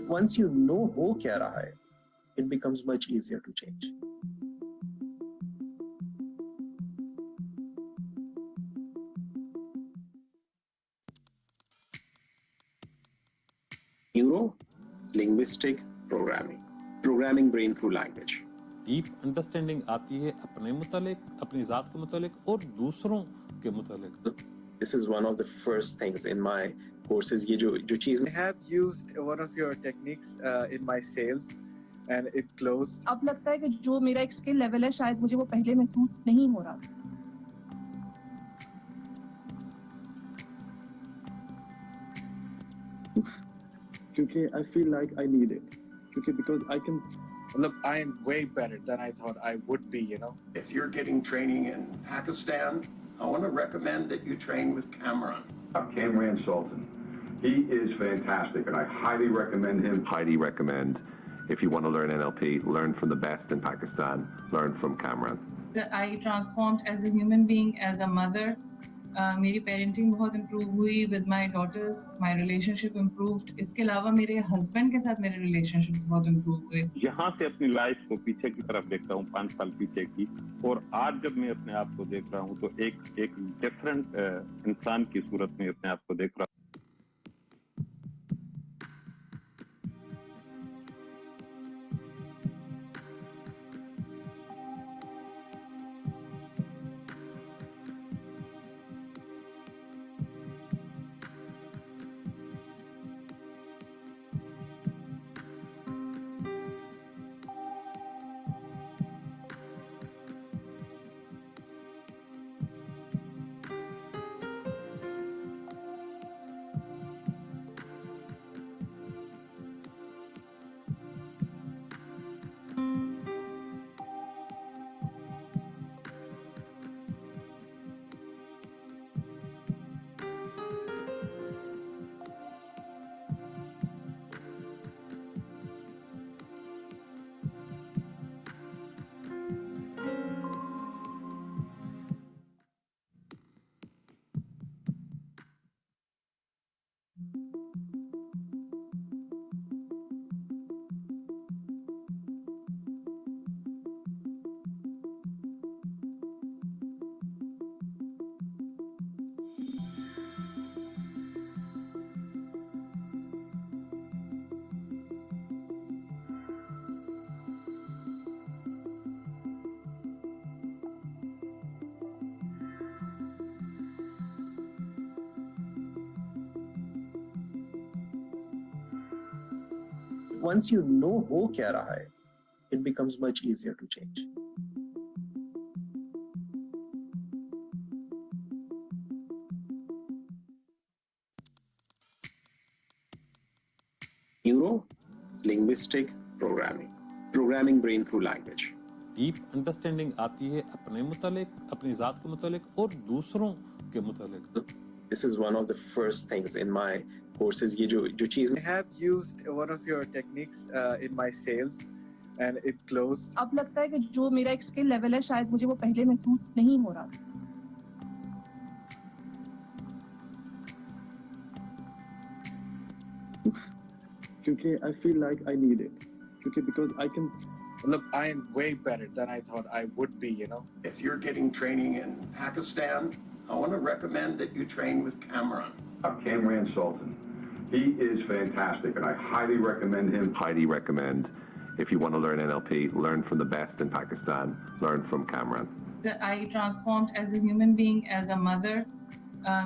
Once you know हो क्या रहा है, it becomes much easier to change. Neuro-linguistic programming brain through language. Deep understanding आती है अपने मुतालिक, अपनी ज़ात के मुतालिक और दूसरों के मुतालिक. This is one of the first things in my courses. ये जो चीज़ I have used one of your techniques in my sales and it closed. अब लगता है कि जो मेरा एक स्किल लेवल है शायद मुझे वो पहले महसूस नहीं हो रहा. क्योंकि I feel like I need it. क्योंकि because I can. Look, I am way better than I thought I would be, you know. If you're getting training in Pakistan, I want to recommend that you train with Kamran. Kamran Sultan. He is fantastic, and I highly recommend him. Highly recommend. If you want to learn NLP, learn from the best in Pakistan, learn from Kamran. I transformed as a human being, as a mother. मेरी parenting बहुत improve हुई with my daughters, my relationship improved. इसके अलावा मेरे husband के साथ मेरे relationships बहुत इम्प्रूव हुए. यहाँ से अपनी लाइफ को पीछे की तरफ देखता हूँ, 5 साल पीछे की, और आज जब मैं अपने आप को देख रहा हूँ तो एक डिफरेंट इंसान की सूरत में अपने आप को देख रहा हूँ. Once you know हो क्या रहा है, it becomes much easier to change. Neuro-linguistic programming brain through language. Deep understanding आती है अपने मुतालिक, अपनी ज़ात के मुतालिक और दूसरों के मुतालिक. This is one of the first things in my courses. ये जो चीज़ I have used one of your techniques in my sales and it closed. अब लगता है कि जो मेरा एक स्किल लेवल है शायद मुझे वो पहले महसूस नहीं हो रहा. क्योंकि I feel like I need it. क्योंकि because I can. Look, I am way better than I thought I would be, you know. If you're getting training in Pakistan, I want to recommend that you train with Kamran. Kamran Sultan. He is fantastic, and I highly recommend him. Highly recommend. If you want to learn NLP, learn from the best in Pakistan, learn from Kamran. I transformed as a human being, as a mother.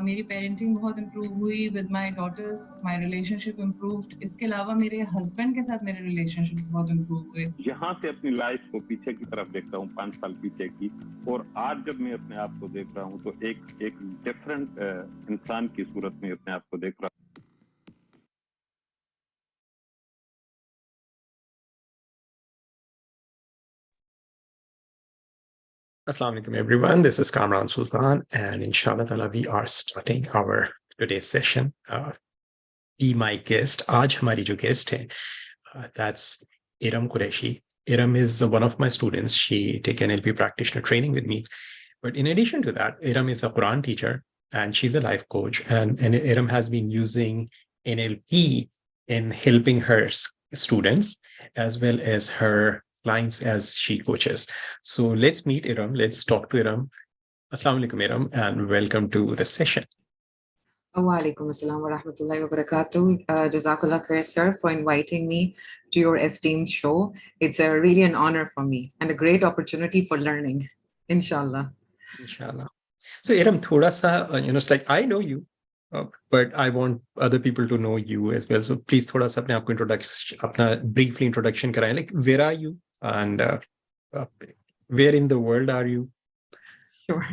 मेरी parenting बहुत improve हुई with my daughters, my relationship improved. इसके अलावा मेरे husband के साथ मेरे relationships बहुत इम्प्रूव हुए. यहाँ से अपनी लाइफ को पीछे की तरफ देखता हूँ, 5 साल पीछे की, और आज जब मैं अपने आप को देख रहा हूँ तो एक डिफरेंट इंसान की सूरत में अपने आप को देख रहा हूँ. Assalamu alaikum everyone, this is Kamran Sultan, and inshallah ta'ala we are starting our today's session. Be my guest. Aaj hamari jo guest hai, that's Erum Qureshi. Erum is one of my students. She take NLP practitioner training with me. But in addition to that, Erum is a Quran teacher and she's a life coach. And Erum has been using NLP in helping her students as well as her clients as she coaches. So let's meet Erum. Let's talk to Erum. Assalamu alaikum, Erum, and welcome to the session. Wa alaikum assalam wa rahmatullahi wa barakatuh. Jazakallah khair, sir, for inviting me to your esteemed show. It's really an honor for me and a great opportunity for learning, inshallah. Inshallah. So, Erum, thoda sa, it's like I know you, but I want other people to know you as well. So, please, thoda sa apne apna briefly introduction karaye. Like, where are you, and where in the world are you? Sure.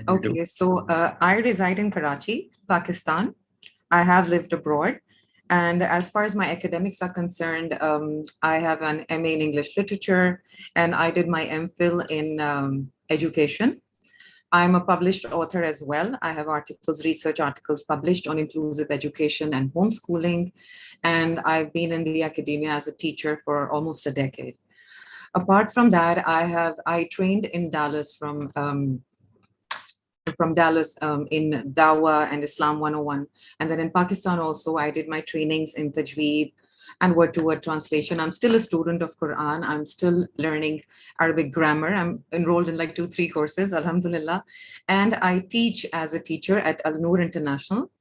Okay, so I reside in Karachi, Pakistan. I have lived abroad. And as far as my academics are concerned, I have an MA in English literature, and I did my MPhil in education. I'm a published author as well. I have research articles published on inclusive education and homeschooling. And I've been in the academia as a teacher for almost a decade. Apart from that, I trained in Dallas from Dallas in Dawah and Islam 101. And then in Pakistan also, I did my trainings in Tajweed and word-to-word translation. I'm still a student of Quran. I'm still learning Arabic grammar. I'm enrolled in like 2-3 courses, alhamdulillah. And I teach as a teacher at Al-Noor International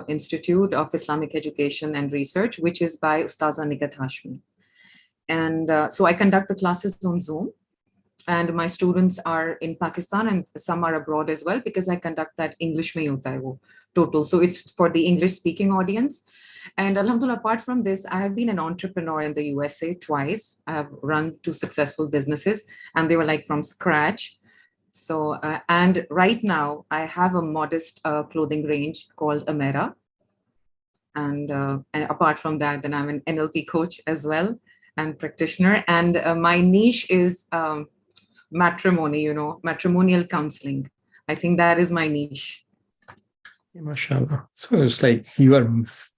Institute of Islamic Education and Research, which is by Ustaza Nigat Hashmi. And so I conduct the classes on Zoom. And my students are in Pakistan and some are abroad as well, because I conduct that English mein hota hai wo total. So it's for the English speaking audience. And alhamdulillah, apart from this, I have been an entrepreneur in the USA twice. I have run 2 successful businesses and they were like from scratch. So, and right now I have a modest clothing range called Amera. And apart from that, then I'm an NLP coach as well and practitioner. And my niche is matrimony, matrimonial counseling. I think that is my niche. MashaAllah. So it's like you are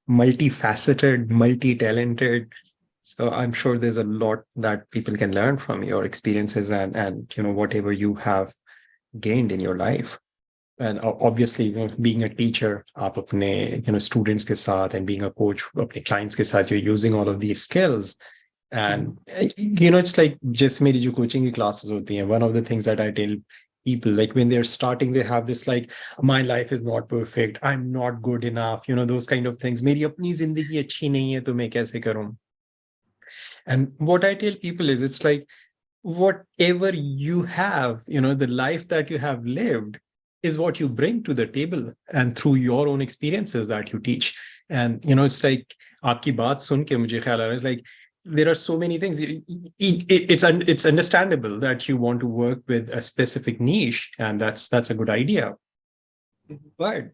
multifaceted, multi-talented. So I'm sure there's a lot that people can learn from your experiences and whatever you have gained in your life. And obviously, being a teacher, aap apne, students ke saath, and being a coach, apne clients ke saath, you're using all of these skills. And, it's like just meri jo coaching classes hoti hain. One of the things that I tell people, like when they're starting, they have this like, my life is not perfect. I'm not good enough. Those kind of things. Meri apni zindagi achhi nahi hai, to main kaise karun? And what I tell people is, it's like, whatever you have, the life that you have lived is what you bring to the table and through your own experiences that you teach. And, it's like, aapki baat sun ke mujhe khayal aa raha hai, it's like, there are so many things. It's understandable that you want to work with a specific niche, and that's a good idea. But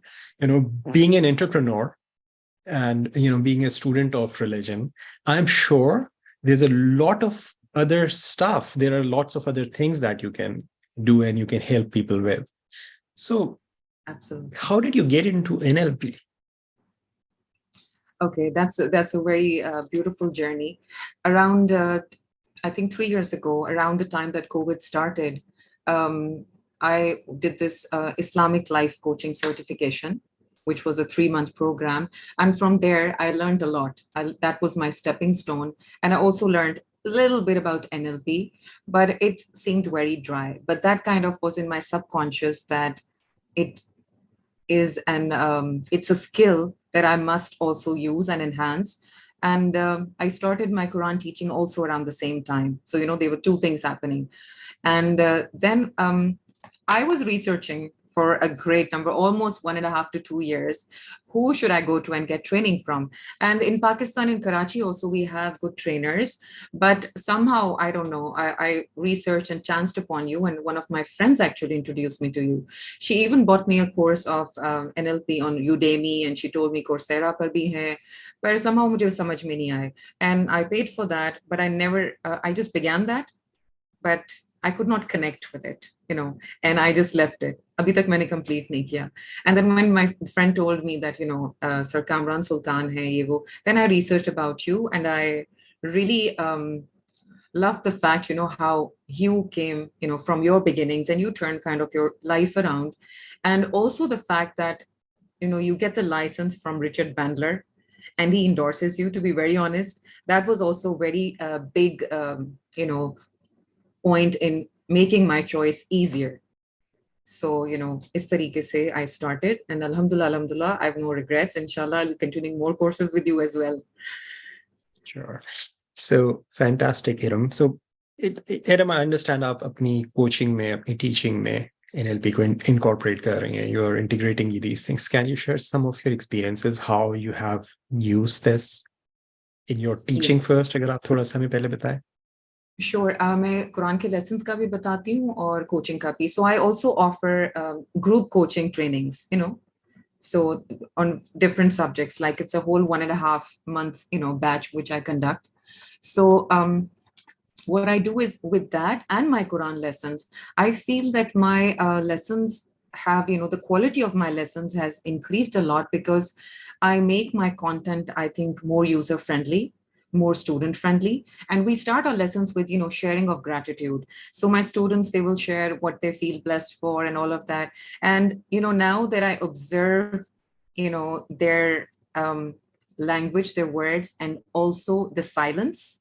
being an entrepreneur and being a student of religion, I'm sure there's a lot of other stuff. There are lots of other things that you can do and you can help people with. So, absolutely, how did you get into NLP? Okay, that's a very beautiful journey. Around, I think 3 years ago, around the time that COVID started, I did this Islamic life coaching certification, which was a 3-month program. And from there, I learned a lot. That was my stepping stone. And I also learned a little bit about NLP, but it seemed very dry. But that kind of was in my subconscious that it is it's a skill that I must also use and enhance. And I started my Quran teaching also around the same time. So, there were 2 things happening. And then I was researching for a great number, almost 1.5 to 2 years. Who should I go to and get training from? And in Pakistan, in Karachi also, we have good trainers. But somehow, I don't know, I researched and chanced upon you. And one of my friends actually introduced me to you. She even bought me a course of NLP on Udemy. And she told me Coursera par bhi hai. But somehow mujhe samajh mein nahi aaye. And I paid for that. But I just began that. But I could not connect with it, and I just left it. Abhi tak maine complete nahi kiya. And then when my friend told me that, Sir Kamran Sultan hai ye wo, then I researched about you, and I really love the fact, how you came, from your beginnings and you turned kind of your life around. And also the fact that, you get the license from Richard Bandler. and he endorses you, to be very honest. That was also very big, point in making my choice easier. So, is tarike se I started, and alhamdulillah, I have no regrets. Inshallah, I'll be continuing more courses with you as well. Sure. So fantastic, Erum. So, Erum, I understand आप अपनी coaching में, अपनी teaching में NLP को incorporate कर रही हैं. You're integrating these things. Can you share some of your experiences, how you have used this in your teaching first? अगर आप थोड़ा सा हमें पहले बताएं. Sure. मैं कुरान के lessons का भी बताती हूँ और coaching का भी. So I also offer group coaching trainings, so on different subjects, like it's a whole 1.5 month, batch which I conduct. So what I do is with that and my Quran lessons, I feel that my lessons have, the quality of my lessons has increased a lot because I make my content, I think, more user friendly, more student friendly. And we start our lessons with, sharing of gratitude. So my students, they will share what they feel blessed for and all of that. And, now that I observe, their language, their words, and also the silence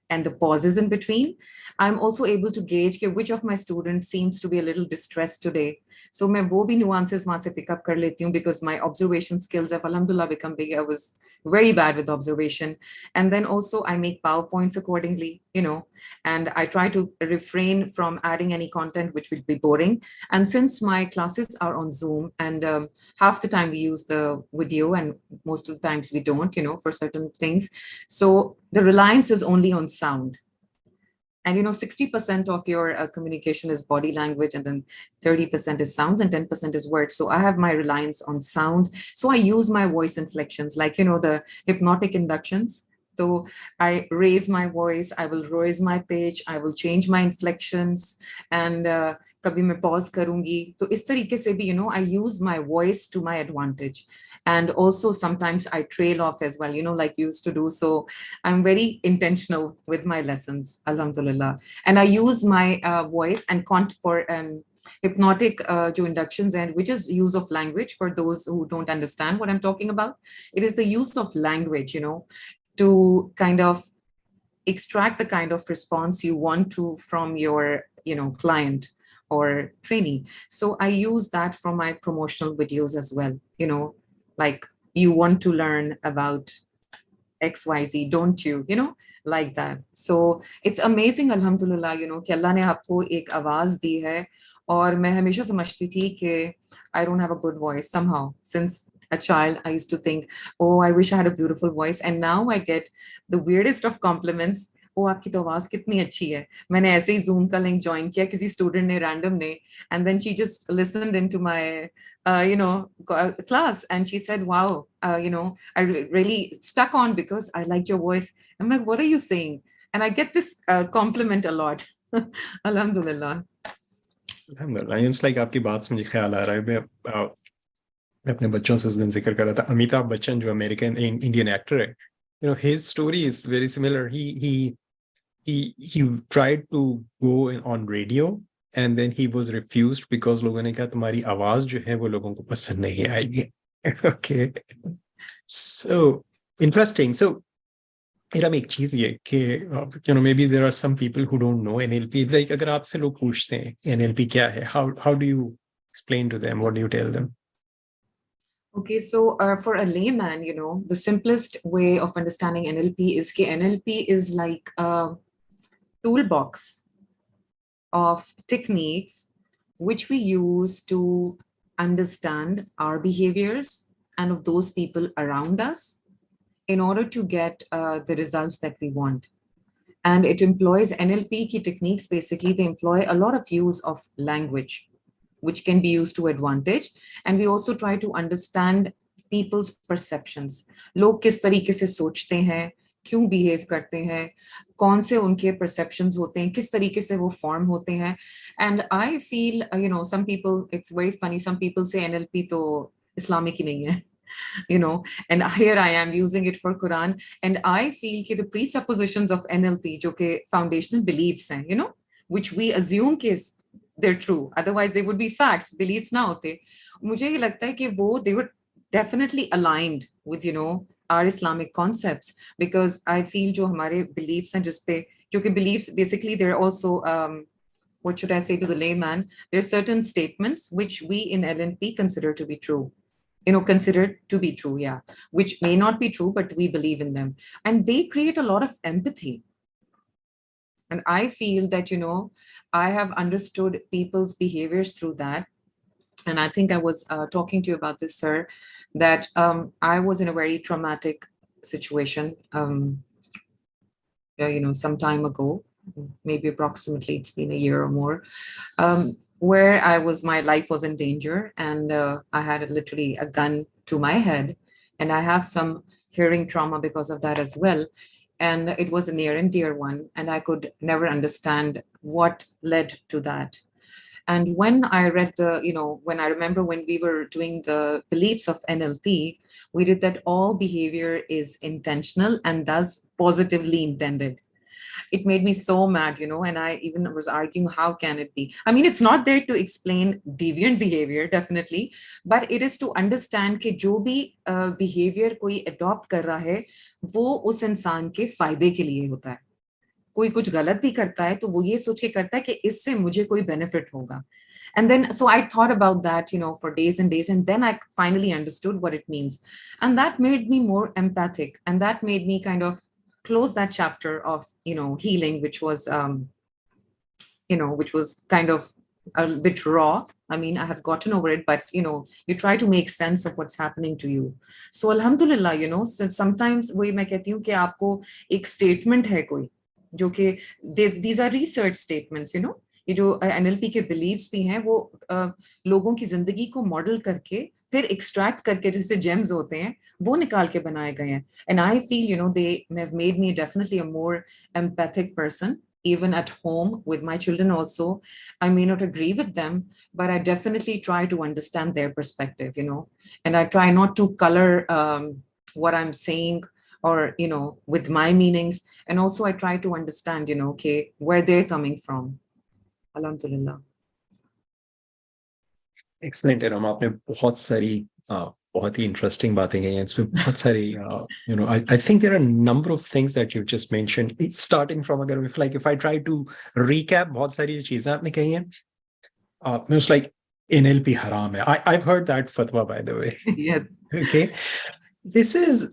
and the pauses in between, I'm also able to gauge which of my students seems to be a little distressed today. So मैं वो भी nuances वहाँ से pick up कर लेती हूँ because my observation skills have alhamdulillah become big. I was very bad with observation. And then also I make PowerPoints accordingly, and I try to refrain from adding any content which would be boring. And since my classes are on Zoom and half the time we use the video and most of the times we don't, for certain things. So the reliance is only on sound. And 60% of your communication is body language, and then 30% is sounds and 10% is words. So I have my reliance on sound. So I use my voice inflections, like the hypnotic inductions. So I raise my voice, I will raise my pitch, I will change my inflections, and kabhi मैं pause करूंगी. तो इस तरीके से भी I use my voice to my advantage. And also sometimes I trail off as well, like you used to do. So I'm very intentional with my lessons, alhamdulillah. And I use my voice and for hypnotic inductions, and which is use of language for those who don't understand what I'm talking about. It is the use of language, to kind of extract the kind of response you want to from your, client or trainee. So I use that for my promotional videos as well, like you want to learn about XYZ, don't you? Like that. So it's amazing, alhamdulillah, कि अल्लाह ने आपको एक आवाज दी है. और मैं हमेशा समझती थी कि I don't have a good voice somehow. Since a child, I used to think, oh, I wish I had a beautiful voice. And now I get the weirdest of compliments. Oh, आपकी तो आवाज कितनी अच्छी है. मैंने ऐसे ही Zoom का link join किया किसी student ने random ने, and then she just listened into my class, and she said, wow, I really stuck on because I liked your voice. I'm like, what are you saying? And I get this compliment a lot. Alhamdulillah. Alhamdulillah. It's like आपकी बात से मुझे ख्याल आ रहा है. मैं अपने बच्चों से उस दिन जिक्र कर रहा था. अमिताभ बच्चन जो अमेरिकन इंडियन एक्टर है, his story is very similar. He tried to go on radio, and then he was refused because लोगों ने कहा तुम्हारी आवाज जो है वो लोगों को पसंद नहीं आएगी. Okay, so interesting. So Erum, एक चीज ये कि maybe there are some people who don't know NLP. Like अगर आपसे लोग पूछते हैं NLP क्या है, how do you explain to them? What do you tell them? Okay, so for a layman, the simplest way of understanding NLP is that NLP is like a toolbox of techniques which we use to understand our behaviors and of those people around us in order to get the results that we want. And it employs NLP ki techniques. Basically, they employ a lot of use of language, which can be used to advantage. And we also try to understand people's perceptions. लोग किस तरीके से सोचते हैं, क्यों behave करते हैं, कौन से उनके perceptions होते हैं, किस तरीके से वो form होते हैं. And I feel, some people, it's very funny, some people say NLP तो Islamic ही नहीं है. And here I am using it for Quran. And I feel that the presuppositions of NLP, जो कि foundational beliefs हैं, which we assume is they're true. Otherwise, they would be facts. Beliefs ना होते. मुझे ये लगता है कि वो they would definitely aligned with, our Islamic concepts, because I feel जो हमारे beliefs हैं जिस पे, जो कि beliefs basically they're also what should I say to the layman? There are certain statements which we in LNP consider to be true. Considered to be true, yeah, which may not be true, but we believe in them. And they create a lot of empathy. And I feel that, I have understood people's behaviors through that. And I think I was talking to you about this, sir, that I was in a very traumatic situation, some time ago, maybe approximately, it's been a year or more, where my life was in danger, and I had literally a gun to my head, and I have some hearing trauma because of that as well. And it was a near and dear one, and I could never understand what led to that. And when I read when I remember when we were doing the beliefs of NLP, we did that all behavior is intentional and thus positively intended. It made me so mad, and I even was arguing, how can it be? I mean, it's not there to explain deviant behavior, definitely, but it is to understand कि जो भी behavior कोई adopt कर रहा है, वो उस इंसान के फायदे के लिए होता है. कोई कुछ गलत भी करता है तो वो ये सोच के करता है कि इससे मुझे कोई benefit होगा. And then, so I thought about that, for days and days, and then I finally understood what it means. And that made me more empathic, and that made me kind of close that chapter of, healing, which was, which was kind of a bit raw. I mean, I had gotten over it, but, you try to make sense of what's happening to you. So alhamdulillah, sometimes वही मैं कहती हूँ कि आपको एक statement है कोई, जो कि these are research statements, ये जो NLP के beliefs भी हैं, वो लोगों की जिंदगी को model करके फिर extract करके जैसे gems होते हैं, वो निकाल के बनाए गए हैं. And I feel, they have made me definitely a more empathic person, even at home with my children also. I may not agree with them, but I definitely try to understand their perspective, and I try not to color what I'm saying or, with my meanings. And also I try to understand, okay, where they're coming from. Alhamdulillah. Excellent, Erum. आपने बहुत सारी बहुत ही interesting बातें कही हैं. इसमें बहुत सारी I think there are a number of things that you just mentioned. Starting from if I try to recap बहुत सारी चीजें आपने कही हैं. It's like NLP haram hai. I've heard that fatwa, by the way. Yes. Okay. This is,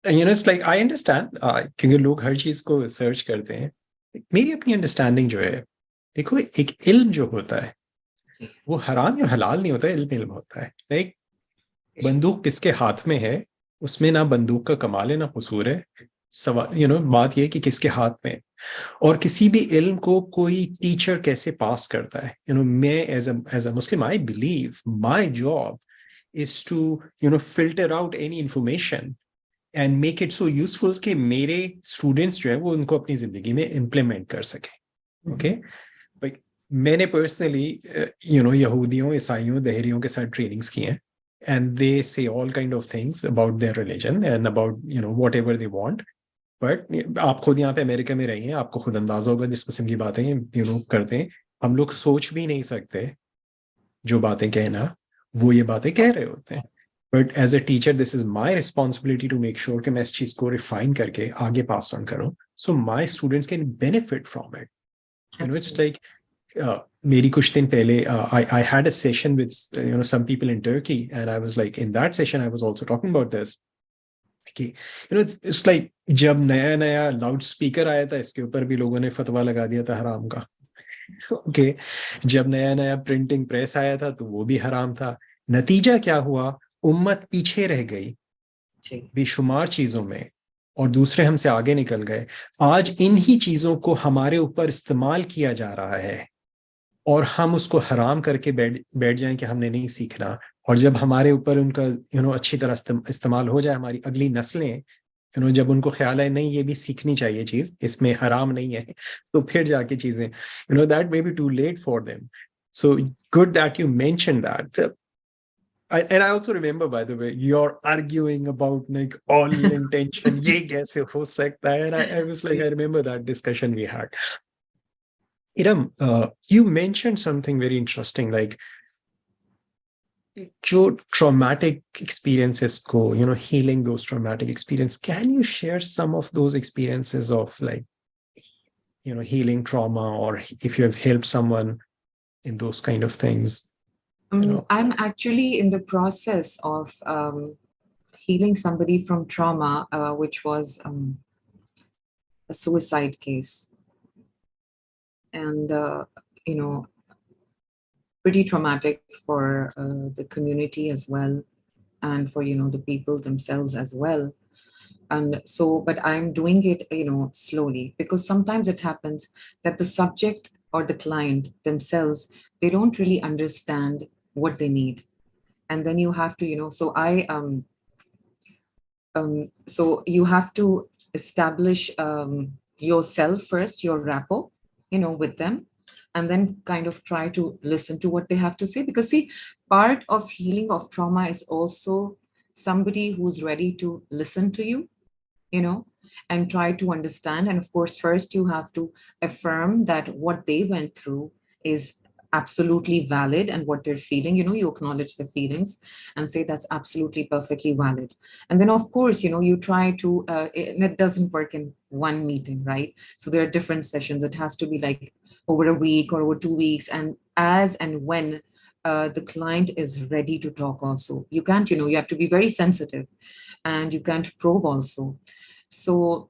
it's like I understand क्योंकि लोग हर चीज को search करते हैं. मेरी अपनी understanding जो है, देखो एक इल्म जो होता है वो हराम या हलाल नहीं होता है, इल्म होता है. लाइक बंदूक किसके हाथ में है, उसमें ना बंदूक का कमाल है ना कसूर है. सवाल बात यह है कि किसके हाथ में है. और किसी भी इल्म को कोई टीचर कैसे पास करता है. मैं as a Muslim I believe my job is to filter out any information and make it so useful कि मेरे स्टूडेंट्स जो है वो उनको अपनी जिंदगी में इम्प्लीमेंट कर सकें. ओके, मैंने पर्सनली यहूदियों, ईसाइयों, दहरियों के साथ ट्रेनिंग्स की हैं, and they say all kind of things about their religion and about whatever they want. But आप खुद यहाँ पे अमेरिका में रही हैं, आपको खुद अंदाजा होगा जिस किस्म की बातें करते हैं. हम लोग सोच भी नहीं सकते जो बातें कहना, वो ये बातें कह रहे होते हैं. But as a teacher, this is my responsibility to make sure कि मैं इस चीज को refine करके आगे pass on करूँ, so my students can benefit from it. It's like मेरी कुछ दिन पहले I had a session with some people in Turkey, and I was like, in that session I was also talking about this. Okay, it's like जब नया loud speaker आया था, इसके ऊपर भी लोगों ने फतवा लगा दिया था हराम का. Okay, जब नया प्रिंटिंग प्रेस आया था तो वो भी हराम था. नतीजा क्या हुआ, उम्मत पीछे रह गई बेशुमार चीजों में और दूसरे हमसे आगे निकल गए. आज इन्हीं चीजों को हमारे ऊपर इस्तेमाल किया जा रहा है और हम उसको हराम करके बैठ जाएं कि हमने नहीं सीखना. और जब हमारे ऊपर उनका अच्छी तरह इस्तेमाल हो जाए, हमारी अगली नस्लें जब उनको ख्याल है नहीं ये भी सीखनी चाहिए चीज, इसमें हराम नहीं है, तो फिर जाके चीजें that may be too late for them. So good that you mentioned that. And I also remember, by the way, you're arguing about like all intention, ये कैसे हो सकता है, and I was like, I remember that discussion we had. Erum, you mentioned something very interesting, like जो traumatic experiences go, healing those traumatic experiences, can you share some of those experiences of like, healing trauma, or if you have helped someone in those kind of things? I'm actually in the process of healing somebody from trauma, which was a suicide case. And, pretty traumatic for the community as well, and for, the people themselves as well. And so, but I'm doing it, slowly, because sometimes it happens that the subject or the client themselves, they don't really understand what they need. And then you have to, so you have to establish yourself first, your rapport, with them, and then kind of try to listen to what they have to say. Because see, part of healing of trauma is also somebody who's ready to listen to you, and try to understand. And of course, first you have to affirm that what they went through is absolutely valid, and what they're feeling, you acknowledge the feelings and say that's absolutely perfectly valid. And then of course, you try to, and it doesn't work in one meeting, right? So there are different sessions. It has to be like over a week or over 2 weeks, and as and when the client is ready to talk also. You can't, you have to be very sensitive, and you can't probe also. So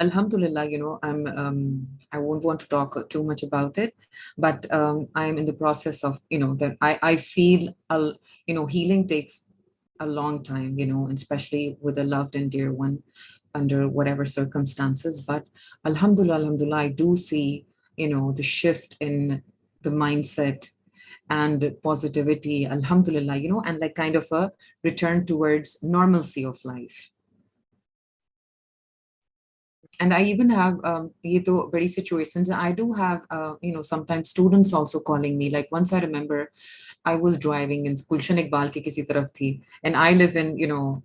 Alhamdulillah, I won't want to talk too much about it, but I'm in the process of, that I feel, healing takes a long time, especially with a loved and dear one under whatever circumstances. But Alhamdulillah, I do see, the shift in the mindset and positivity, Alhamdulillah, and like kind of a return towards normalcy of life. And I even have, very situations, I do have, sometimes students also calling me. Like once I remember, I was driving in Gulshan Iqbal ki kisi taraf thi, and I live in,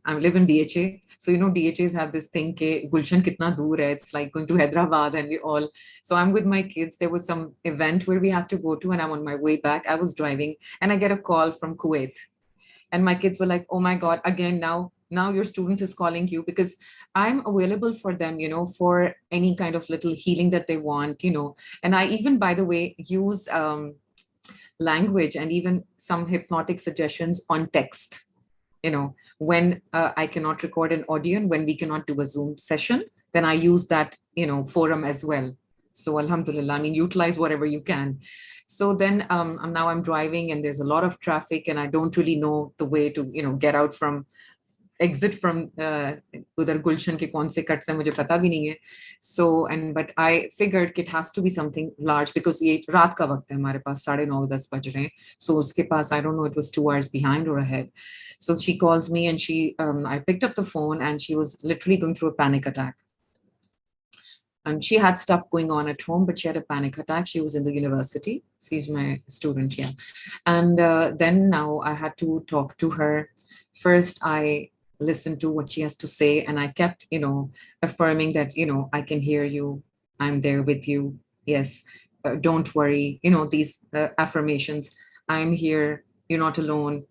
I live in DHA. So, DHAs have this thing ke Gulshan kitna dur hai, it's like going to Hyderabad and we all. So I'm with my kids. There was some event where we had to go to, and I'm on my way back. I was driving and I get a call from Kuwait. And my kids were like, oh my God, again, now your student is calling you, because I'm available for them, for any kind of little healing that they want, and I even, by the way, use language and even some hypnotic suggestions on text, when I cannot record an audio and when we cannot do a Zoom session, then I use that, forum as well. So Alhamdulillah, I mean, utilize whatever you can. So then now I'm driving and there's a lot of traffic and I don't really know the way to, get out from exit from udhar Gulshan ke kaun se cut se mujhe pata bhi nahi hai. So, but I figured it has to be something large, because ye raat ka waqt hai hamare paas, 9:30 10 baj rahe hain. So uske paas, I don't know, it was 2 hours behind or ahead. So she calls me and I picked up the phone and she was literally going through a panic attack. And she had stuff going on at home, but she had a panic attack. She was in the university. She's my student, yeah. And then now I had to talk to her. First, I listened to what she has to say, and I kept, affirming that, I can hear you. I'm there with you. Yes, don't worry. These affirmations. I'm here. You're not alone.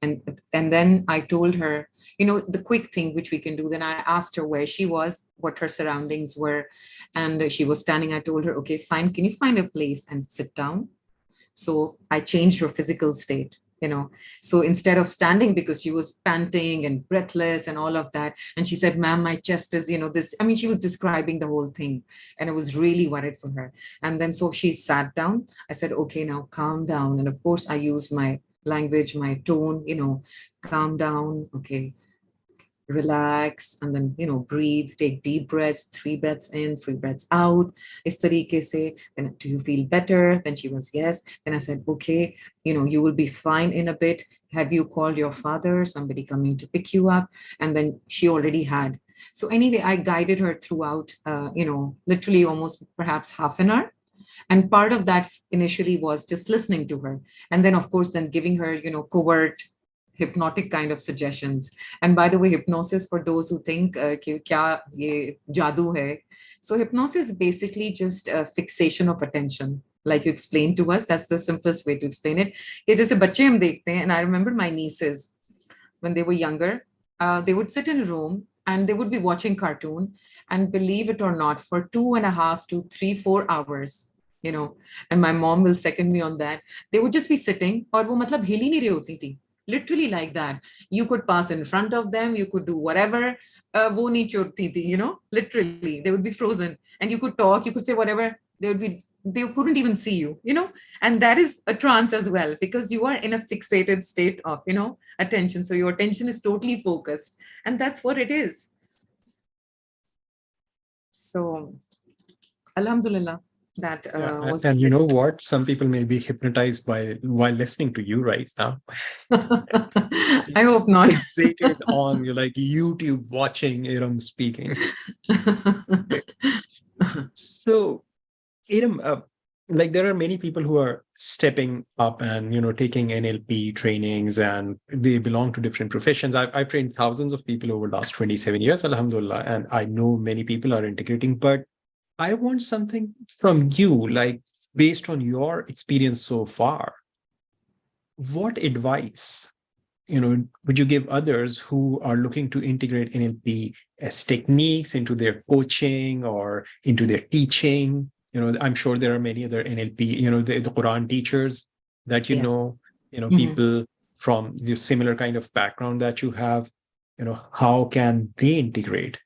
And then I told her, the quick thing which we can do. Then I asked her where she was, what her surroundings were, and she was standing. I told her, okay, fine. Can you find a place and sit down? So I changed her physical state. So instead of standing, because she was panting and breathless and all of that, and she said, ma'am, my chest is, this, I mean, she was describing the whole thing, and I was really worried for her. And then so she sat down. I said, okay, now calm down. And of course I used my language, my tone, calm down, okay, relax, and then, breathe, take deep breaths, 3 breaths in, 3 breaths out. Is tarike se. Then, do you feel better? Then she was, yes. Then I said, okay, you will be fine in a bit. Have you called your father? Somebody coming to pick you up? And then she already had. So anyway, I guided her throughout, literally almost perhaps half an hour. And part of that initially was just listening to her. And then, of course, then giving her, covert, hypnotic kind of suggestions. And by the way, hypnosis, for those who think ki kya ye jadoo hai. So hypnosis is basically just a fixation of attention. like you explained to us. That's the simplest way to explain it. कि जैसे बच्चे हम देखते हैं, and I remember my nieces when they were younger, they would sit in a room and they would be watching cartoon, and believe it or not, for 2.5 to 3, 4 hours, you know, and my mom will second me on that. They would just be sitting, और वो मतलब हिल ही नहीं रही होती थी, literally like that. You could pass in front of them, you could do whatever. वो नहीं चोटती थी, you know, literally they would be frozen, and you could talk, you could say whatever. They couldn't even see you, you know, and that is a trance as well, because you are in a fixated state of, you know, attention. So your attention is totally focused, and that's what it is. So alhamdulillah, that was. And you know what, some people may be hypnotized while listening to you right now. I hope not. Fixated on, you're like YouTube watching Erum speaking. So Erum, like there are many people who are stepping up and, you know, taking NLP trainings, and they belong to different professions. I've trained thousands of people over the last 27 years, alhamdulillah, and I know many people are integrating, but I want something from you, like based on your experience so far. What advice, you know, would you give others who are looking to integrate NLP as techniques into their coaching or into their teaching? You know, I'm sure there are many other NLP, you know, the Quran teachers that you Yes. know, Mm-hmm. people from the similar kind of background that you have, you know, how can they integrate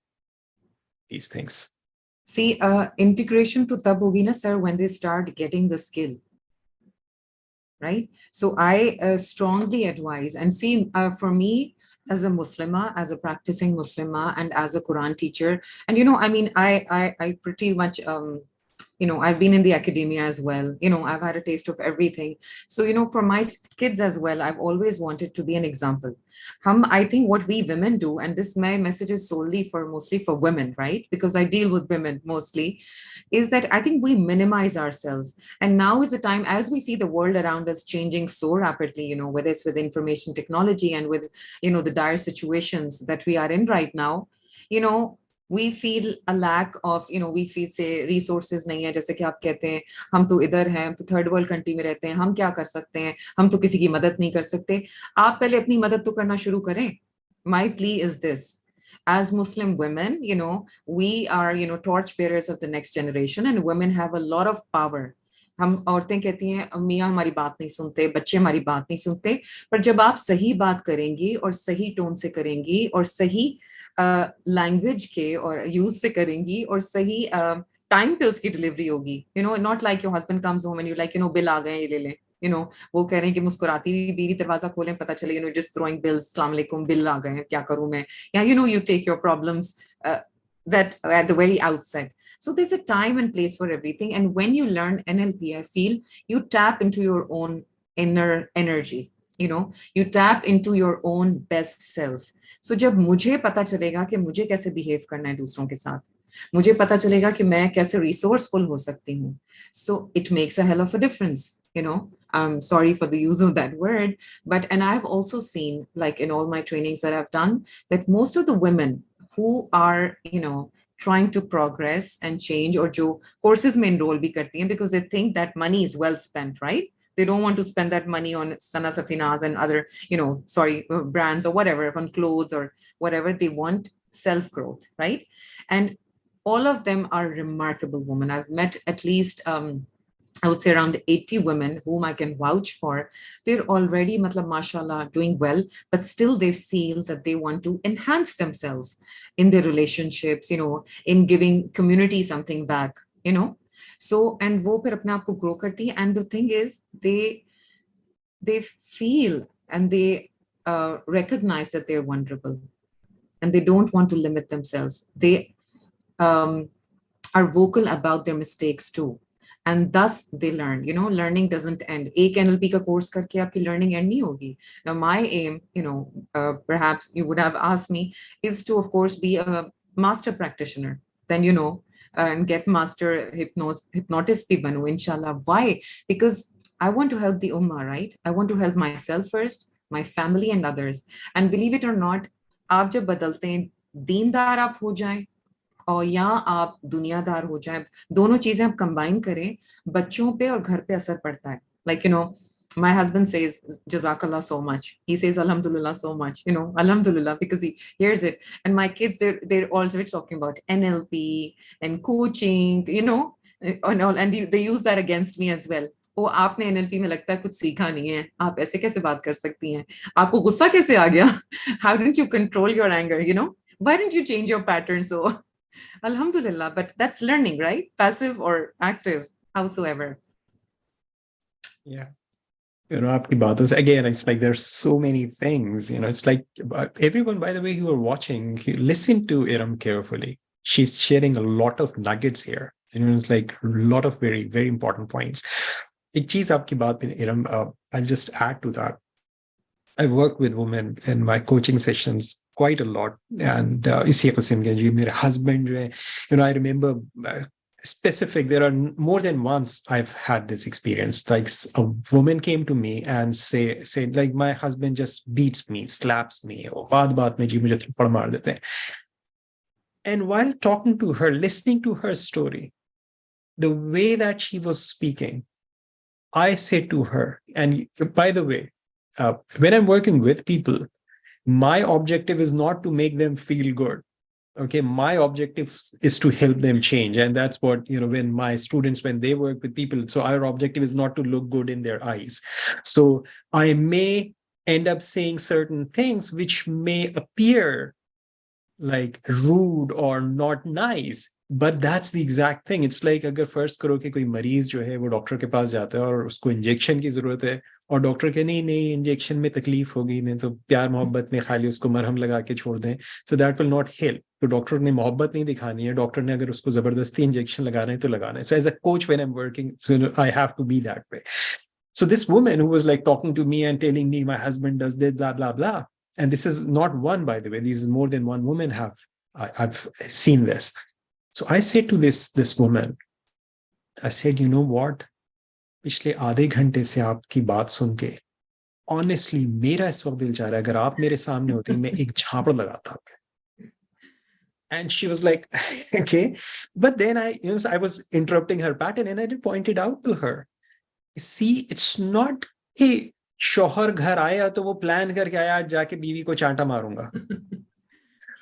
these things? See, integration to tab hogi na, sir, when they start getting the skill, right? So I strongly advise, and see, for me, as a Muslima, as a practicing Muslima, and as a Quran teacher, and you know, I mean, I pretty much you know, I've been in the academia as well. You know, I've had a taste of everything. So, you know, for my kids as well, I've always wanted to be an example. I think what we women do, and this my message is mostly for women, right? Because I deal with women mostly, is that I think we minimize ourselves. And now is the time, as we see the world around us changing so rapidly, you know, whether it's with information technology and with, you know, the dire situations that we are in right now, you know, we feel a lack of, you know, we feel say resources नहीं है, जैसे कि आप कहते हैं हम तो इधर हैं, हम तो थर्ड वर्ल्ड कंट्री में रहते हैं, हम क्या कर सकते हैं, हम तो किसी की मदद नहीं कर सकते. आप पहले अपनी मदद तो करना शुरू करें. My plea is this: as Muslim women, you know, we are, you know, torch bearers of the next generation, and women have a lot of power. हम औरतें कहती हैं मियाँ हमारी बात नहीं सुनते, बच्चे हमारी बात नहीं सुनते, पर जब आप सही बात करेंगी और सही टोन से करेंगी और सही लैंग्वेज के और यूज से करेंगी और सही टाइम पे उसकी डिलीवरी होगी, you know, not like your husband comes home and you like, you know, bill आ गए, ये ले लें, यू नो, वो कह रहे हैं कि मुस्कुराती हुई बीवी दरवाजा खोलें, पता चले, you know, just throwing bills, अस्सलाम वालेकुम, बिल आ गए हैं, क्या करूं मैं, या you know, you take your problems that at the very outset. So there's a time and place for everything, and when you learn NLP, I feel you tap into your own inner energy, you know, you tap into your own best self. So जब मुझे पता चलेगा कि मुझे कैसे behave करना है दूसरों के साथ, मुझे पता चलेगा कि मैं कैसे resourceful हो सकती हूँ, so it makes a hell of a difference, you know. I'm sorry for the use of that word, but, and I've also seen, like in all my trainings that I've done, that most of the women who are, you know, trying to progress and change, or jo courses mein enroll bhi karti hain because they think that money is well spent, right? They don't want to spend that money on Sana Safinas and other, you know, brands or whatever, on clothes or whatever. They want self-growth, right? And all of them are remarkable women. I've met at least, I would say around 80 women whom I can vouch for. They're already, mashallah, doing well, but still they feel that they want to enhance themselves in their relationships, you know, in giving community something back, you know. So, and wo phir apne aap ko grow karti hai. And the thing is, they feel and they recognize that they're vulnerable, and they don't want to limit themselves. They are vocal about their mistakes too. And thus they learn, you know, learning doesn't end. Ek NLP ka course karke aapki learning end nahi hogi. Now my aim, you know, perhaps you would have asked me, is to, of course, be a master practitioner. Then, you know, and get master hypnotist bhi banu, inshallah. Why? Because I want to help the ummah, right? I want to help myself first, my family and others. And believe it or not, aap jab badalte hain, deendar aap ho jaye, और या आप दुनियादार हो जाए, दोनों चीजें आप combine करें, बच्चों पे और घर पे असर पड़ता है. Like, my husband says jazakallah so much, he says alhamdulillah so much, alhamdulillah, because he hears it. And my kids, they're always talking about NLP and coaching, and all, and they use that against me as well. ओ आपने NLP में लगता है कुछ सीखा नहीं है, आप ऐसे कैसे बात कर सकती हैं, आपको गुस्सा कैसे आ गया, how didn't you control your anger, why didn't you change your pattern? So alhamdulillah, but that's learning, right? Passive or active, howsoever. Yeah. Aapki baaton se, again, it's like there's so many things, it's like everyone, by the way, who are watching, listen to Erum carefully. She's sharing a lot of nuggets here. It's like a lot of very, very important points. Ek cheez aapki baat pe, Erum, I'll just add to that. I work with women in my coaching sessions quite a lot. And isi qisam ke ji mere husband jo hai, I remember specific, there are more than once I've had this experience. Like a woman came to me and said like, my husband just beats me, slaps me, or baat mein ji mujhe thapad maar dete hain. And while talking to her, listening to her story, the way that she was speaking, I said to her, and by the way, when I'm working with people, my objective is not to make them feel good. Okay, my objective is to help them change. And that's what, when my students, when they work with people, so our objective is not to look good in their eyes. So I may end up saying certain things which may appear like rude or not nice, but that's the exact thing. It's like अगर फर्ज करो कि कोई मरीज जो है वो doctor के पास जाता है और उसको इंजेक्शन की जरूरत है और डॉक्टर के नहीं इंजेक्शन में तकलीफ होगी, नहीं तो प्यार मोहब्बत में खाली उसको मरहम लगा के छोड़ दें, so that will not help. तो डॉक्टर ने मोहब्बत नहीं दिखानी है, डॉक्टर ने अगर उसको जबरदस्ती इंजेक्शन लगाना है तो लगाना है. So as a coach, when I'm working, so I have to be that way. So this woman who was like talking to me and telling me my husband does this, blah blah blah, and this is not one, by the way, these is more than one woman I've seen this. So I said to this woman, I said, you know what? पिछले आधे घंटे से आपकी बात सुन के honestly मेरा इस वक्त दिल चाह रहा है अगर आप मेरे सामने होती मैं एक झापड़ लगाता आपके. And she was like, okay. But then I was interrupting her pattern and I did point it out to her. See, it's not कि शौहर घर आया तो वो प्लान करके आया आज जाके बीवी को चांटा मारूंगा.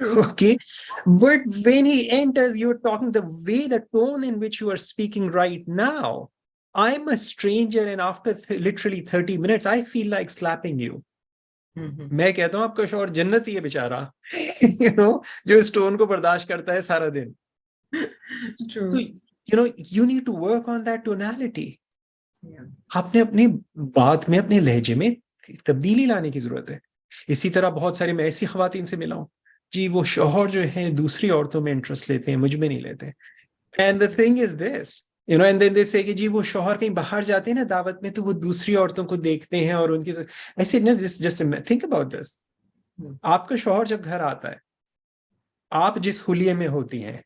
Okay, but when he enters, you're talking the way, the tone in which you are speaking right now. I'm a stranger, and after literally 30 minutes, I feel like slapping you. मैं कहता हूँ आपका शौहर जन्नती है बेचारा, जो इस टोन को बर्दाश्त करता है सारा दिन. True. So, you need to work on that tonality. आपने अपनी बात में, अपने लहजे में तब्दीली लाने की जरूरत है. इसी तरह बहुत सारे मैं ऐसी ख्वातीन से मिला हूँ जी, वो शौहर जो है दूसरी औरतों में इंटरेस्ट लेते हैं, मुझ में नहीं लेते. And the thing is this, and then they say कि जी वो शौहर कहीं बाहर जाते हैं ना दावत में तो वो दूसरी औरतों को देखते हैं और उनकी ऐसे ना, जस्ट थिंक अबाउट दिस. आपका शौहर जब घर आता है, आप जिस हुलिये में होती हैं,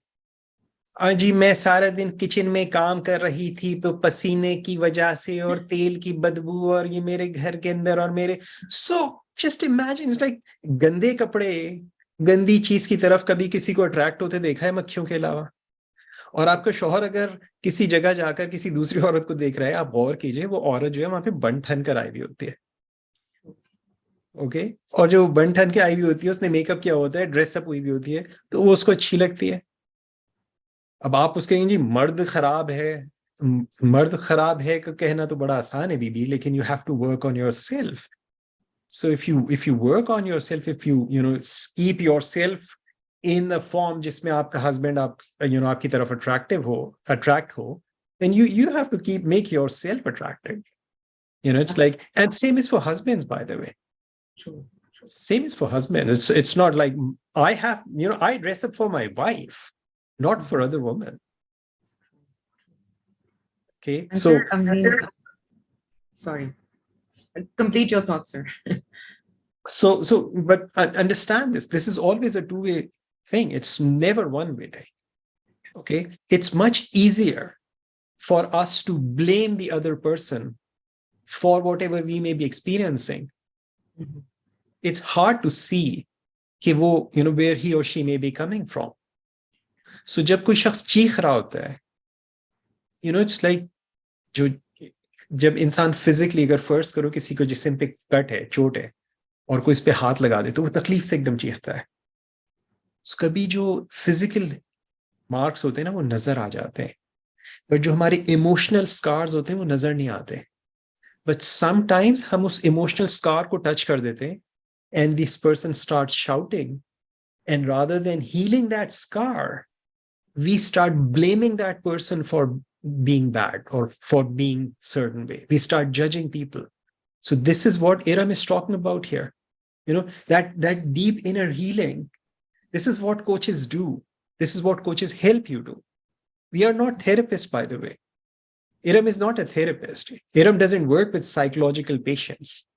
जी मैं सारा दिन किचन में काम कर रही थी तो पसीने की वजह से और तेल की बदबू और ये मेरे घर के अंदर और मेरे, so just imagine, it's like गंदे कपड़े गंदी चीज की तरफ कभी किसी को अट्रैक्ट होते देखा है मक्खियों के अलावा? और आपका शौहर अगर किसी जगह जाकर किसी दूसरी औरत को देख रहा है, आप गौर कीजिए वो औरत जो है वहां पे बन ठन कर आई हुई होती है. ओके, और जो बन ठन के आई हुई होती है उसने मेकअप किया होता है, ड्रेसअप हुई हुई होती है, तो वो उसको अच्छी लगती है. अब आप उसके कहेंगे जी मर्द खराब है कहना तो बड़ा आसान है बीबी, लेकिन you have to work on yourself. So if you work on yourself, if you keep yourself in the form जिसमें आपका husband आपकी तरफ attract हो, then you have to make yourself attractive. It's like, and same is for husbands, by the way. True. Same is for husbands. It's not like I dress up for my wife, not for other women. Okay, so sorry. Complete your thoughts, sir. So, but understand this. This is always a two-way thing. It's never one-way thing. Okay, it's much easier for us to blame the other person for whatever we may be experiencing. Mm-hmm. It's hard to see where he or she may be coming from. So जब कोई शख्स चीख रहा होता है, it's like जो जब इंसान फिजिकली अगर फर्ज करो किसी को जिस्म पे कट है, चोट है, और कोई इस पे हाथ लगा दे तो वो तकलीफ से एकदम चीखता है. कभी जो फिजिकल मार्क्स होते हैं ना वो नजर आ जाते हैं, बट जो हमारे इमोशनल स्कार्स होते हैं वो नजर नहीं आते. बट समटाइम्स हम उस इमोशनल स्कार को टच कर देते हैं and this person starts shouting, and rather than healing that scar, we start blaming that person for being bad or for being certain way. We start judging people. So this is what Erum is talking about here. That deep inner healing. This is what coaches do. This is what coaches help you do. We are not therapists, by the way. Erum is not a therapist. Erum doesn't work with psychological patients.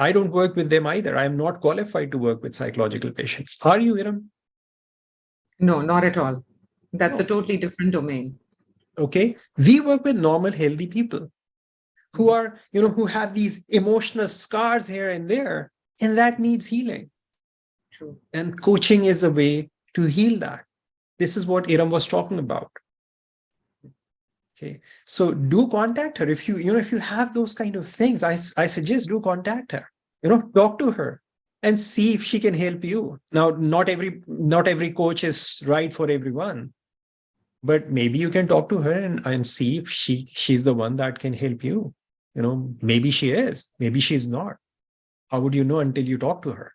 I don't work with them either. I am not qualified to work with psychological patients. Are you, Erum? No, not at all. That's a totally different domain. Okay. We work with normal, healthy people who are, who have these emotional scars here and there, and that needs healing. True. And coaching is a way to heal that. This is what Erum was talking about. Okay. So do contact her. If you have those kind of things, I suggest do contact her. Talk to her and see if she can help you. Now, not every coach is right for everyone, but maybe you can talk to her and see if she's the one that can help you. Maybe she is, maybe she's not. How would you know until you talk to her?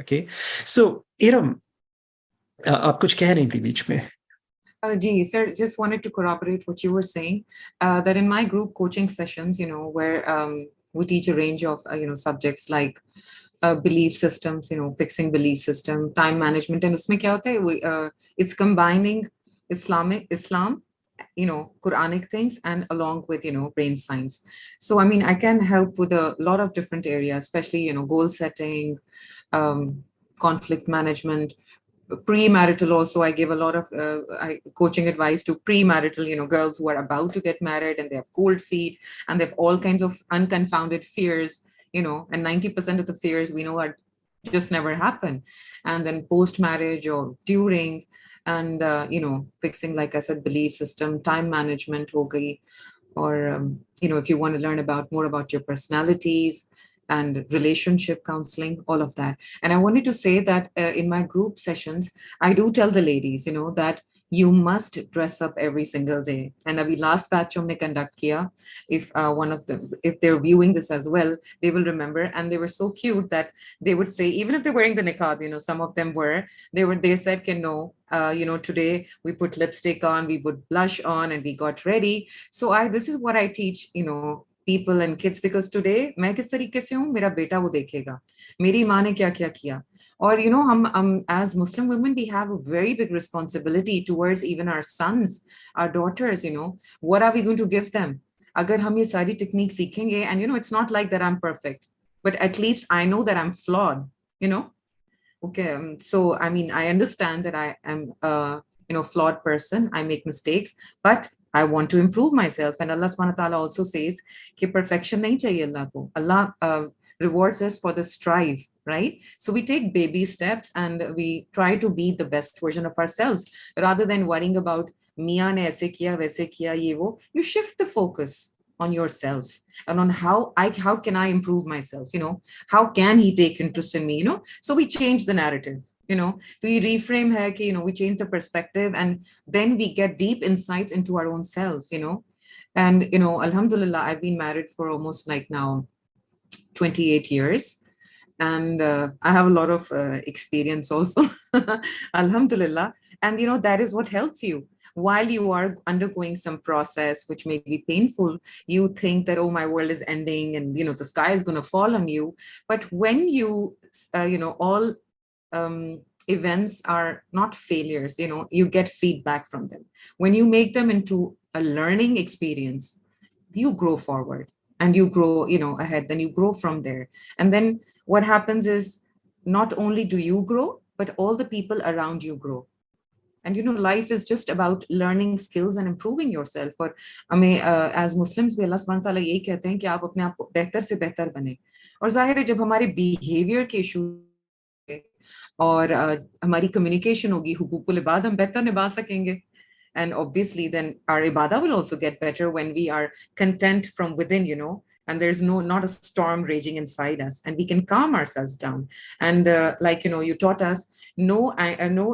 Okay. So Erum, आप कुछ कह रही थी बीच में. Gee, sir, just wanted to corroborate what you were saying, that in my group coaching sessions, where we teach a range of, subjects like belief systems, fixing belief system, time management, and usme kya hota hai, it's combining Islam, Quranic things, and along with, brain science. So, I can help with a lot of different areas, especially, goal setting, conflict management, premarital. Also, I give a lot of coaching advice to premarital, girls who are about to get married and they have cold feet and they have all kinds of unconfounded fears, and 90% of the fears we know are just never happen. And then post-marriage or during, and fixing, like I said, belief system, time management ho gayi, or if you want to learn more about your personalities, and relationship counseling, all of that. And I wanted to say that in my group sessions, I do tell the ladies, that you must dress up every single day. And abhi last batch humne conduct kiya. If one of them, if they're viewing this as well, they will remember. And they were so cute that they would say, even if they're wearing the niqab, some of them they said, no, today we put lipstick on, we put blush on, and we got ready. So this is what I teach, people and kids, because today मैं किस तरीके से हूँ मेरा बेटा वो देखेगा मेरी माँ ने क्या क्या किया. Or हम as Muslim women, we have a very big responsibility towards even our sons, our daughters. What are we going to give them? अगर हम ये सारी technique सीखेंगे, and it's not like that I'm perfect, but at least I know that I'm flawed. Okay, so I understand that I am a flawed person. I make mistakes, but I want to improve myself. And Allah subhanahu wa ta'ala also says कि perfection nahi chahiye Allah ko. Allah rewards us for the strive, right? So we take baby steps and we try to be the best version of ourselves rather than worrying about Mia ne aise kiya, waise kiya, ye wo. You shift the focus on yourself and on how can I improve myself, how can he take interest in me, so we change the narrative. So we reframe hai ki, we change the perspective, and then we get deep insights into our own selves, and alhamdulillah, I've been married for almost like now 28 years, and I have a lot of experience also. Alhamdulillah. And that is what helps you. While you are undergoing some process which may be painful, you think that, oh, my world is ending and the sky is going to fall on you. But when you all events are not failures, you get feedback from them. When you make them into a learning experience, you grow forward and you grow ahead, then you grow from there. And then what happens is, not only do you grow, but all the people around you grow. And life is just about learning skills and improving yourself. और हमें as Muslims भी अल्लाह सुब्हान तआला यही कहते हैं कि आप अपने आप को बेहतर से बेहतर बने. और जाहिर है जब हमारे behavior के issues और हमारी communication होगी, हुकूकुल इबाद हम बेहतर निभा सकेंगे. And obviously then our ibadah will also get better when we are content from within, you know, and there's not a storm raging inside us, and we can calm ourselves down. And like, you know, you taught us no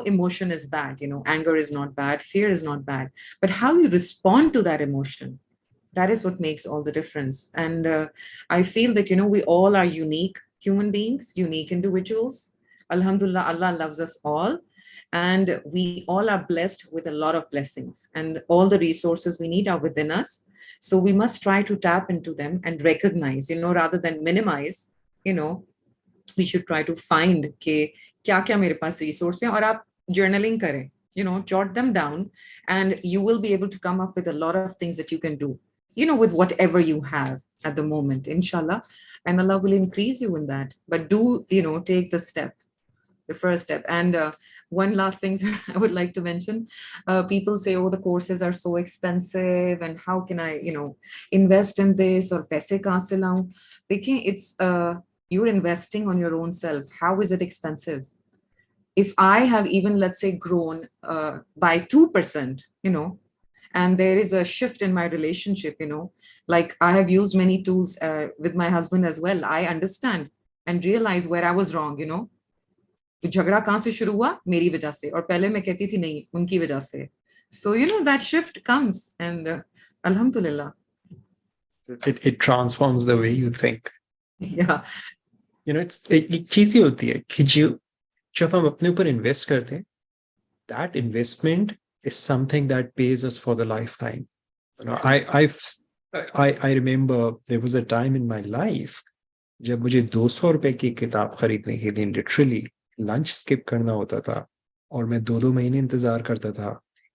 emotion is bad, you know, anger is not bad, fear is not bad, but how you respond to that emotion, that is what makes all the difference. And I feel that, you know, we all are unique human beings, unique individuals. Alhamdulillah, Allah loves us all. And we all are blessed with a lot of blessings, and all the resources we need are within us. So we must try to tap into them and recognize, you know, rather than minimize, you know, we should try to find ke kya kya mere paas resources hain, aur aap journaling kare, you know, jot them down, and you will be able to come up with a lot of things that you can do, you know, with whatever you have at the moment, inshallah. And Allah will increase you in that. But do, you know, take the step, the first step. And one last thing I would like to mention, people say, oh, the courses are so expensive, and how can I, you know, invest in this, or paise kahan se laun? Dekhiye, it's you're investing on your own self. How is it expensive? If I have even, let's say, grown by 2%, you know, and there is a shift in my relationship, you know, like I have used many tools with my husband as well. I understand and realize where I was wrong, you know. तो झगड़ा कहाँ से शुरू हुआ? मेरी वजह से, और पहले मैं कहती थी नहीं, उनकी वजह से. So, you know, that shift comes, and alhamdulillah. It transforms the way you think. Yeah. You know, एक चीज ही होती है कि जब हम अपने ऊपर इन्वेस्ट करते हैं, that investment is something that pays us for the lifetime. You know, I remember there was a time in my life जब मुझे 200 रुपए की किताब खरीदने के लिए लिटरली लंच स्किप करना होता था, और मैं 2-2 महीने इंतजार करता था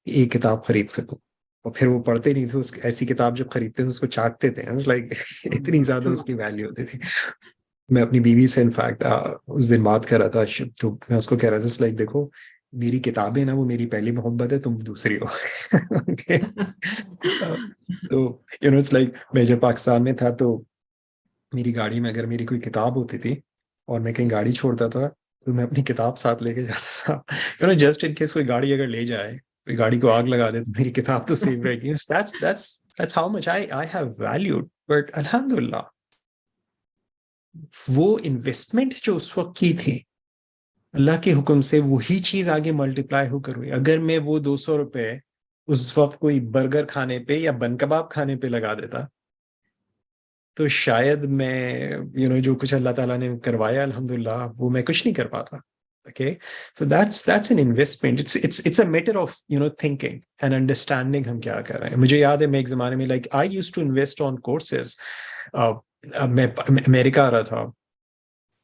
कि एक किताब खरीद सकूं, और फिर वो पढ़ते नहीं थे. ऐसी किताब जब खरीदते थे उसको चाटते थे. लाइक इतनी ज्यादा उसकी वैल्यू होती थी. मैं अपनी बीवी से इनफैक्ट उस दिन बात कर रहा था, तो मैं उसको कह रहा था, लाइक देखो, मेरी किताबें ना वो मेरी पहली मोहब्बत है, तुम दूसरी हो. तो यू नो, इट्स लाइक मैं जब पाकिस्तान में था तो मेरी गाड़ी में अगर मेरी कोई किताब होती थी और मैं कहीं गाड़ी छोड़ता था, तो मैं अपनी किताब साथ लेके जाता था, you know, just in case कोई गाड़ी अगर ले जाए, कोई गाड़ी को आग लगा दे, तो मेरी किताब तो सेव रहेगी. That's how much I have valued. But अल्हम्दुलिल्लाह, वो इन्वेस्टमेंट जो उस वक्त की थी, अल्लाह के हुक्म से वही चीज आगे मल्टीप्लाई होकर हुई. अगर मैं वो 200 रुपए उस वक्त कोई बर्गर खाने पे या बन कबाब खाने पे लगा देता, तो शायद मैं, यू नो, जो कुछ अल्लाह ताला ने करवाया अल्हम्दुलिल्लाह, वो मैं कुछ नहीं कर पाता. Okay, so that's an investment. It's a matter of, you know, thinking and understanding हम क्या कर रहे हैं. मुझे याद है मैं एक जमाने में, like, I used to invest on courses. मैं अमेरिका आ रहा था,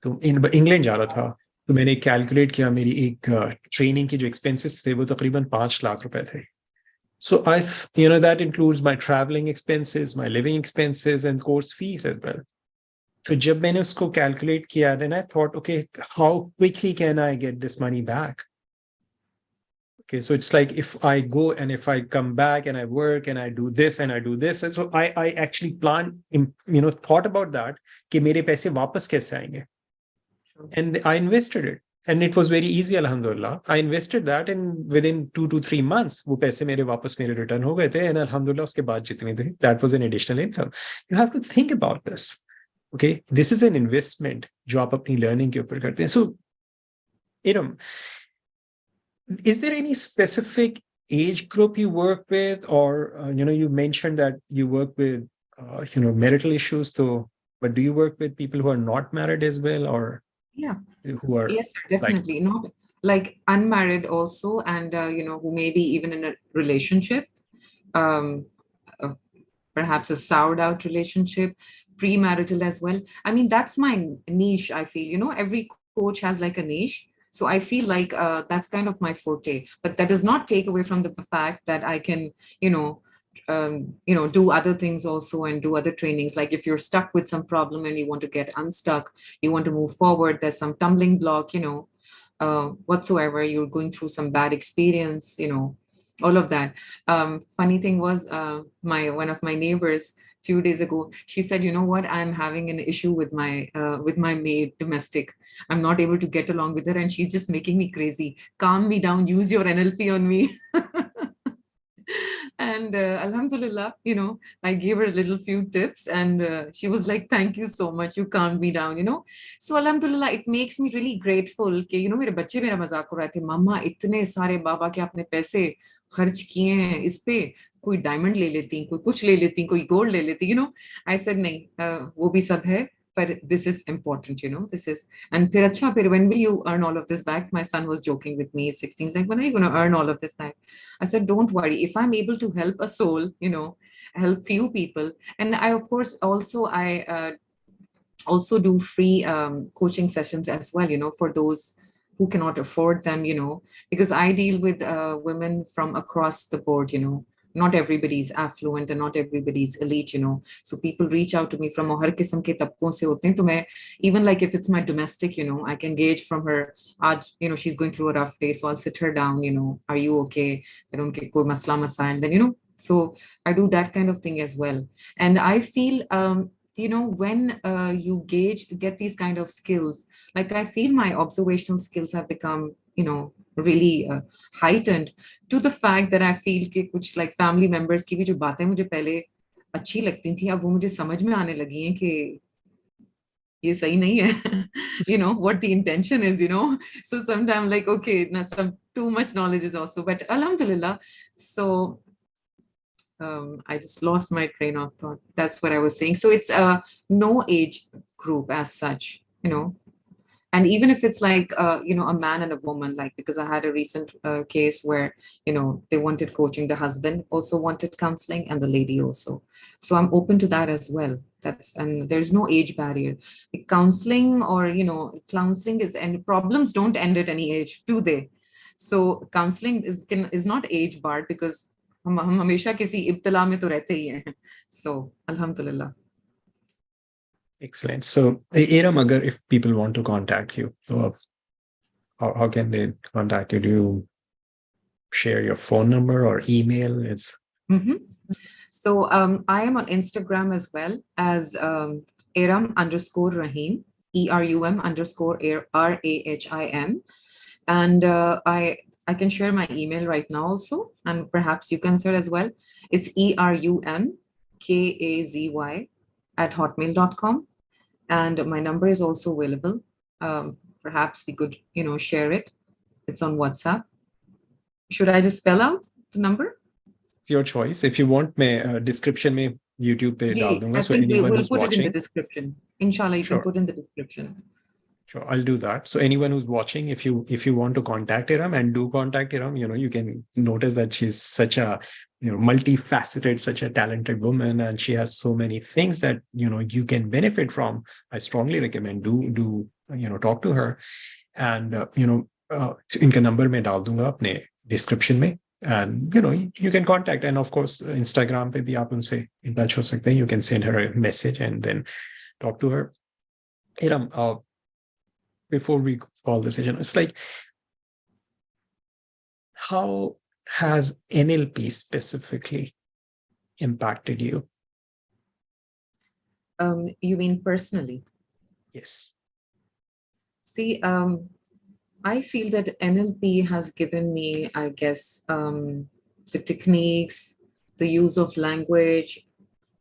तो इंग्लैंड जा रहा था, तो मैंने कैलकुलेट किया, मेरी एक ट्रेनिंग की जो एक्सपेंसेस थे वो तकरीबन 5 लाख रुपए थे. So you know, that includes my traveling expenses, my living expenses, and course fees as well. So जब मैंने उसको calculate किया, then I thought, okay, how quickly can I get this money back? Okay, so it's like if I go and if I come back and I work and I do this and I do this, and so I actually planned, you know, thought about that, कि मेरे पैसे वापस कैसे आएंगे, and I invested it. And it was very easy, alhamdulillah. I invested that, and within 2 to 3 months, वो पैसे मेरे वापस मेरे return हो गए थे, and alhamdulillah उसके बाद जितने थे, that was an additional income. You have to think about this. Okay, this is an investment जो आप अपनी learning के ऊपर करते हैं. So, Erum, is there any specific age group you work with, or you know, you mentioned that you work with you know, marital issues, though, but do you work with people who are not married as well, or Yeah. who are, yes, definitely, like, not like unmarried also, and you know, who may be even in a relationship, um, uh, perhaps a soured out relationship, premarital as well. I mean, that's my niche. I feel, you know, every coach has like a niche. So I feel like that's kind of my forte, but that does not take away from the fact that I can, you know, do other things also and do other trainings. Like if you're stuck with some problem and you want to get unstuck, you want to move forward, there's some tumbling block, you know, whatsoever, you're going through some bad experience, you know, all of that. Funny thing was, one of my neighbors a few days ago, she said, you know what, I'm having an issue with my maid domestic. I'm not able to get along with her and she's just making me crazy. Calm me down, use your NLP on me. And Alhamdulillah, I gave her a little few tips and she was like, thank you so much. You calmed me down. So Alhamdulillah, it makes me really grateful. मेरे बच्चे मेरा मजाक कर रहे थे, मम्मा इतने सारे बाबा के आपने पैसे खर्च किए हैं इस पे, कोई डायमंड ले लेती, कोई कुछ ले लेती, कोई गोल्ड ले लेती, I said नहीं, वो भी सब है, but this is important, this is, and फिर when will you earn all of this back? My son was joking with me, 16, he's like, when are you going to earn all of this back? I said, don't worry, if I'm able to help a soul, help few people. And I, of course, I also do free coaching sessions as well, for those who cannot afford them, because I deal with women from across the board, not everybody's affluent and not everybody's elite, so people reach out to me from har kisam ke tabkon se hote hain. To main, even like if it's my domestic, I can gauge from her, she's going through a rough day, so I'll sit her down, are you okay? Then unke koi masla masail, then so I do that kind of thing as well. And I feel when you get these kind of skills, like I feel my observational skills have become really heightened, to the fact that I feel कि कुछ like family members की भी जो बातें मुझे पहले अच्छी लगती थी, अब वो मुझे समझ में आने लगी हैं कि ये सही नहीं है, what the intention is, so sometimes like, okay, now some too much knowledge is also, but Alhamdulillah. So I just lost my train of thought. That's what I was saying. So it's no age group as such, and even if it's like, a man and a woman, like, because I had a recent case where, they wanted coaching, the husband also wanted counseling and the lady also. So I'm open to that as well. And there's no age barrier. The counseling or, counseling and problems don't end at any age, do they? So counseling is not age barred, because हम हमेशा किसी इब्तिला में तो रहते ही हैं. So alhamdulillah. Excellent. So Erum, agar if people want to contact you, how can they contact you? Do you share your phone number or email? So I am on Instagram as well as Erum_Rahim, ERUM_RAHIM. And I can share my email right now also, and perhaps you can share as well. It's ERUMKAZY@hotmail.com. And my number is also available. Perhaps we could, share it. It's on WhatsApp. Should I just spell out the number? Your choice. If you want, description mein YouTube pe dal dunga. So anyone who's watching, put it in the description. Inshallah, you can put in the description. Sure, I'll do that. So anyone who's watching, if you want to contact Erum, and do contact Erum, you can notice that she's such a multifaceted, such a talented woman, and she has so many things that you can benefit from. I strongly recommend do talk to her, and inka number mein dal dunga apne description mein, and you can contact, and of course Instagram pe bhi aap unse in touch ho sakte hain. You can send her a message and then talk to her. Erum, before we call the session, it's like, how has NLP specifically impacted you? You mean personally? Yes. See, I feel that NLP has given me, I guess, the techniques, the use of language,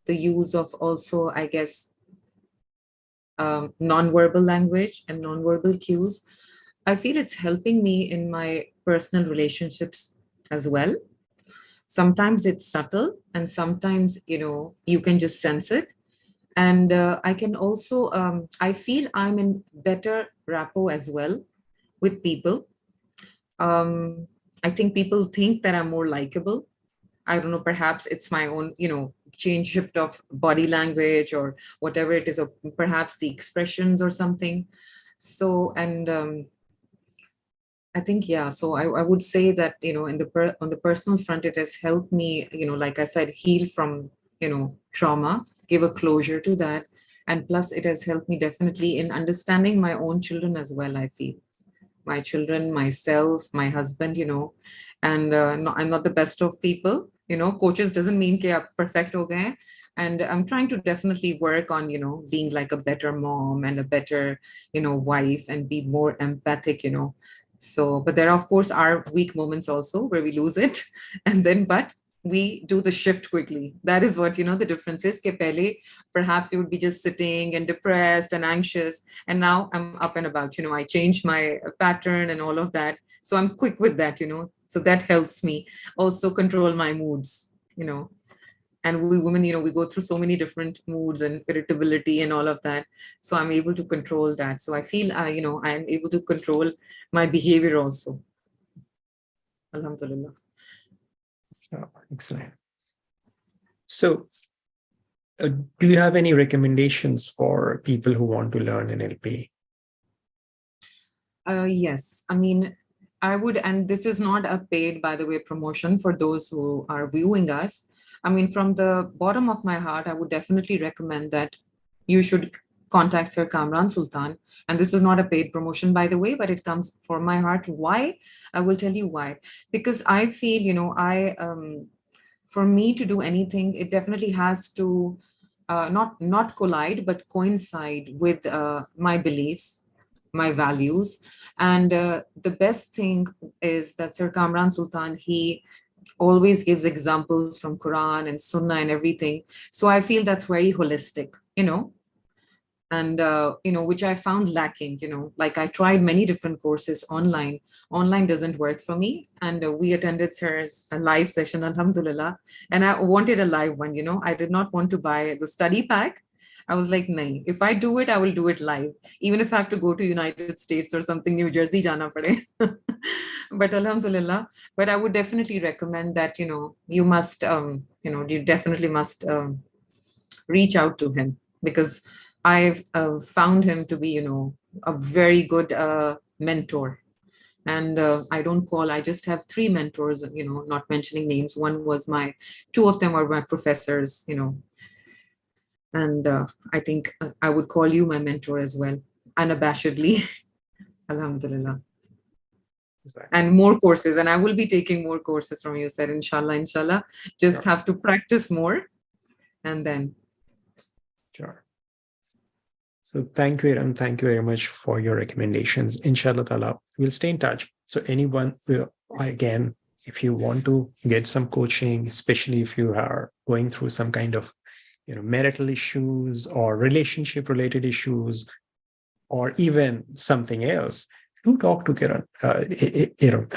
the use of also, I guess, non-verbal language and non-verbal cues. I feel it's helping me in my personal relationships as well. Sometimes it's subtle, and sometimes, you can just sense it. And I can also, I feel I'm in better rapport as well with people. I think people think that I'm more likable. I don't know, perhaps it's my own, shift of body language or whatever it is, or perhaps the expressions or something. So, and I think, yeah, so I would say that, on the personal front, it has helped me, like I said, heal from, trauma, give a closure to that. And plus it has helped me definitely in understanding my own children as well. I feel my children, myself, my husband, and no, I'm not the best of people. Coaches doesn't mean that I'm perfect ho gaye. And I'm trying to definitely work on, being like a better mom and a better, wife, and be more empathic, So, but there, of course, are weak moments also where we lose it. And then, but we do the shift quickly. That is what, the difference is. Ke pehle, perhaps you would be just sitting and depressed and anxious. And now I'm up and about, I changed my pattern and all of that. So I'm quick with that, So that helps me also control my moods, And we women, we go through so many different moods and irritability and all of that. So I'm able to control that. So I feel, I am able to control my behavior also. Alhamdulillah. Excellent. So, do you have any recommendations for people who want to learn NLP? Yes. I mean, I would, and this is not a paid, by the way, promotion for those who are viewing us. I mean, from the bottom of my heart, I would definitely recommend that you should contact Sir Kamran Sultan. And this is not a paid promotion, by the way, but it comes from my heart. Why? I will tell you why. Because I feel, for me to do anything, it definitely has to not collide, but coincide with my beliefs, my values. And the best thing is that Sir Kamran Sultan, he always gives examples from Quran and Sunnah and everything. So I feel that's very holistic, and which I found lacking. Like I tried many different courses online doesn't work for me. And we attended Sir's live session, alhamdulillah, and I wanted a live one. I did not want to buy the study pack. I was like, nahin, if I do it, I will do it live, even if I have to go to United States or something, New Jersey jana pade. But alhamdulillah, but I would definitely recommend that, you must, you definitely must reach out to him, because I've found him to be, a very good mentor. And I just have 3 mentors, not mentioning names. Two of them are my professors, and I think I would call you my mentor as well, unabashedly. Alhamdulillah. And more courses, and I will be taking more courses from you, sir, inshallah. Just have to practice more, and then. Sure. So thank you, Erum. Thank you very much for your recommendations. Inshallah ta'ala, we'll stay in touch. So anyone, again, if you want to get some coaching, especially if you are going through some kind of marital issues or relationship related issues, or even something else, do talk to Erum,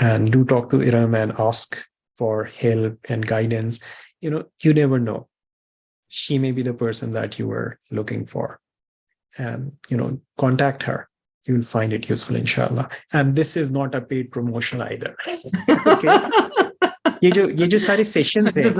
and do talk to Erum and ask for help and guidance. You never know. She may be the person that you were looking for. And, contact her. You'll find it useful, inshallah. And this is not a paid promotion either. Okay. ये जो सारे sessions हैं,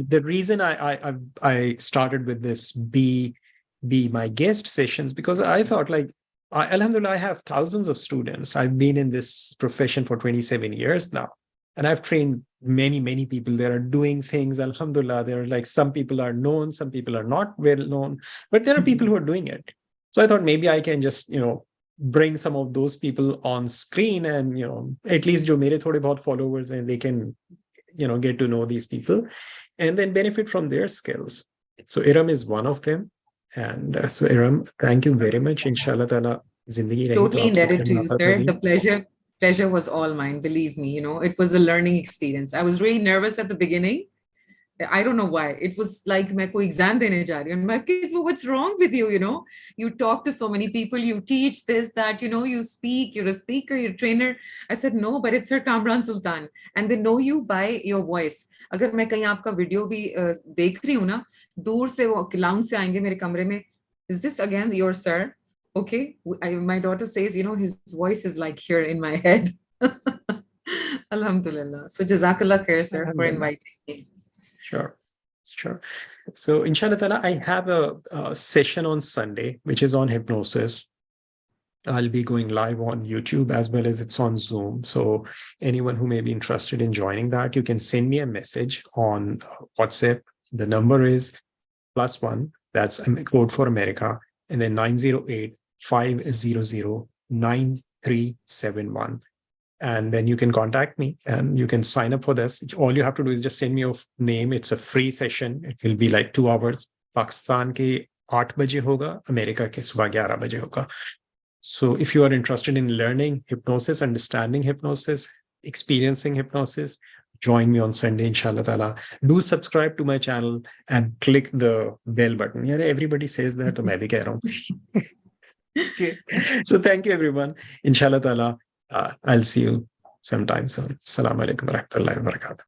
the reason I started with this be my guest sessions, because I thought, like, alhamdulillah, I have thousands of students. I've been in this profession for 27 years now, and I've trained many people. There are doing things, alhamdulillah. There are, like, some people are known, some people are not well known, but there are people who are doing it. So I thought maybe I can just, bring some of those people on screen, and, at least jo mere thode bahut followers, and they can, get to know these people and then benefit from their skills. So Erum is one of them. And so Erum, thank you very much. Inshallah ta'ala, zindagi rahi Totally to indebted to you, sir. The pleasure was all mine. Believe me, it was a learning experience. I was really nervous at the beginning. I don't know why. It was like मैं कोई exam देने जा रही हूँ. My kids, what's wrong with you? You talk to so many people, you teach this, that, you speak, you're a speaker, you're a trainer. I said, no, but it's Sir Kamran Sultan. And they know you by your voice. अगर मैं कहीं आपका video भी देख रही हूँ ना, दूर से वो लाउंज से आएंगे मेरे कमरे में. Is this again your sir? Okay. My daughter says, his voice is like here in my head. Alhamdulillah. So Jazakallah khair, sir, for inviting me. Sure. So inshallah ta'ala, I have a session on Sunday, which is on hypnosis. I'll be going live on YouTube as well as it's on Zoom. So anyone who may be interested in joining that, you can send me a message on WhatsApp. The number is +1, that's a code for America, and then 908-500-9371. and then you can contact me and you can sign up for this. All you have to do is just send me your name. It's a free session. It will be like 2 hours. Pakistan ke 8 baje hoga, America ke subah 11 baje hoga. So if you are interested in learning hypnosis, understanding hypnosis, experiencing hypnosis, join me on Sunday, inshallah ta'ala. Do subscribe to my channel and click the bell button. Yeah, everybody says that, to main bhi keh raha hu. Okay. So thank you, everyone. Inshallah ta'ala, I'll see you sometime soon. Assalamu alaikum wa rahmatullahi wa barakatuh.